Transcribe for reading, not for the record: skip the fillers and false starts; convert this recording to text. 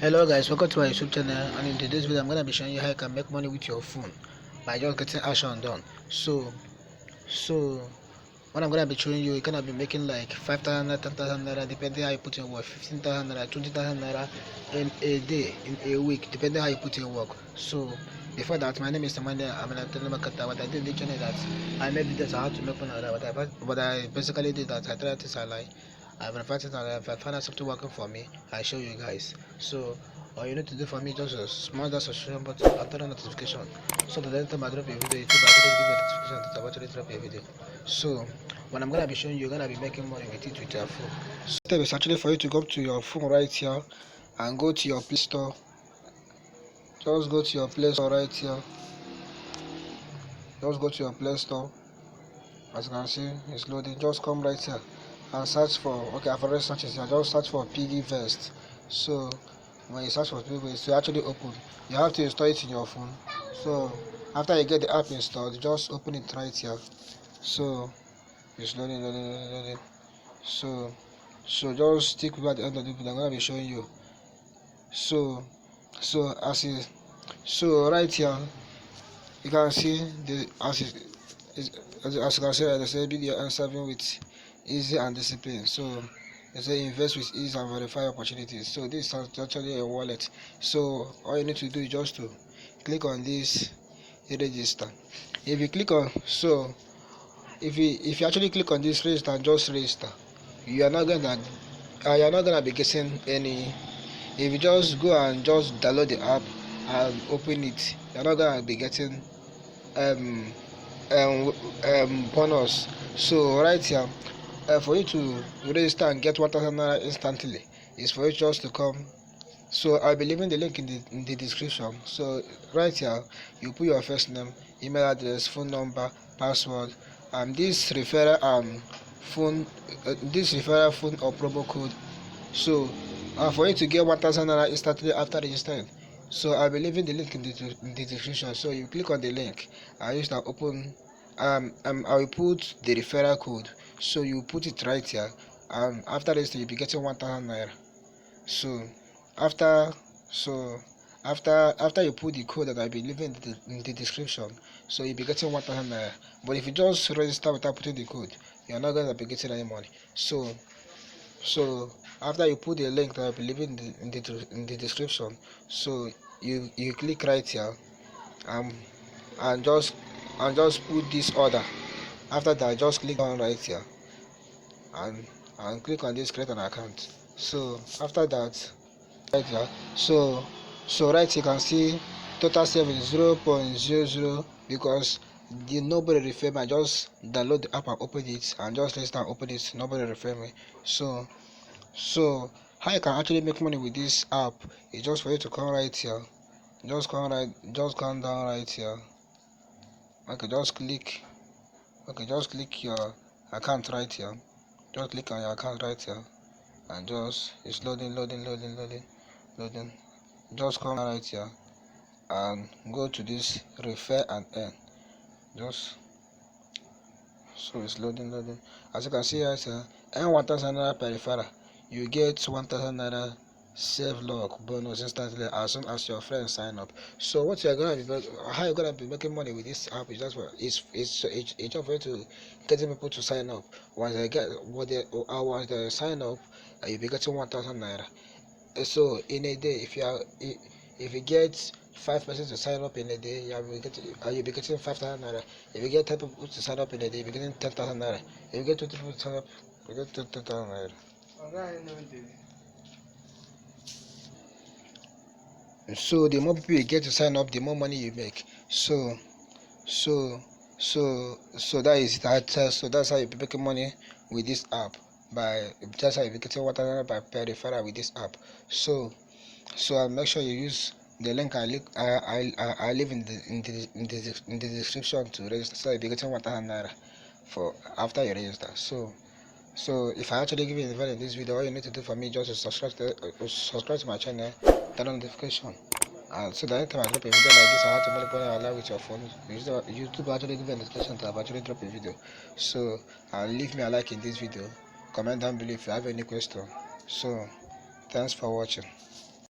Hello guys, welcome to my YouTube channel, and in today's video I'm gonna be showing you how you can make money with your phone by just getting action done. So what I'm gonna be showing you, you're gonna be making like 5,000 naira, 10,000 naira, depending how you put in work, 15,000 naira, 20,000 naira in a day, in a week, depending how you put in work. So before that, my name is Samania. I'm an internet marketer. What I did in the channel that I made videos on how to make money like that. But I basically did that. I tried this, I lie. I've been fighting and if I find out something working for me, I show you guys. So all you need to do for me just smash that subscription button and turn on notification, so that every time I drop a video, YouTube actually give you a notification that I actually drop a video. So what I'm gonna be showing you, you're gonna be making money with it with your phone. So step is actually for you to go to your phone right here and go to your Play Store. Just go to your Play Store right here. Just go to your Play Store. As you can see, it's loading. Just come right here and search for, okay, I've already searched here. Just search for Piggy Vest. So when you search for Piggy Vest, you actually open. You have to install it in your phone. So after you get the app installed, just open it right here. So it's loading. So just stick with at the end of the video. I'm gonna be showing you. So right here, you can see the as you can see, they say video and serving with easy and discipline. So they say invest with ease and verify opportunities. So this is actually a wallet. So all you need to do is just to click on this register. If you click on, so if you actually click on this register and just register, you're not gonna be getting any. If you just go and just download the app and open it, you're not gonna be getting um bonus. So right here, for you to register and get 1,000 naira instantly, is for you just to come. So I'll be leaving the link in the description. So right here, you put your first name, email address, phone number, password, and this referral phone or promo code. So for you to get 1,000 naira instantly after registering. So I'll be leaving the link in the description. So you click on the link and you start open. I will put the referral code. So you put it right here, and after this you'll be getting 1,000 naira. So after after you put the code that I'll be leaving in the description, so you'll be getting 1,000 naira. But if you just register without putting the code, you're not gonna be getting any money. So after you put the link that I'll be leaving in the description, so you click right here, and just put this order. After that, just click on right here and click on this create an account. So after that, right here, so right here you can see total save is 0.00 because nobody refer me. I just download the app and open it and just register and open it. Nobody refer me. So how you can actually make money with this app is just for you to come right here. Just come down right here. Okay, just click your account right here. Just click on your account right here and just it's loading. Just come right here and go to this refer and earn. Just so it's loading. As you can see right here, earn 1,000 naira per referral. You get 1,000 naira save log bonus instantly as soon as your friends sign up. So what you're gonna be, how you're gonna be making money with this app is just it's just for you to getting people to sign up. Once they sign up, you'll be getting 1,000 naira. So in a day, if you get 5 persons to sign up in a day, you'll be getting 5,000 naira. If you get 10 people to sign up in a day, you'll be getting 10,000 naira. If you get 20 people to sign up, you get 10,000 naira. So the more people you get to sign up, the more money you make. So that is that. So that's how you be making money with this app. That's how you be getting 1,000 per referral with this app. So I'll make sure you use the link I leave in the description to register. So you'll be getting 1,000 naira for after you register. So if I actually give you the value in this video, all you need to do for me is just to subscribe to my channel, turn on notification, so that anytime I drop a video like this, I have to make allow with your phone. YouTube actually give you a notification that I've actually dropped a video. So leave me a like in this video, comment down below if you have any question. So thanks for watching.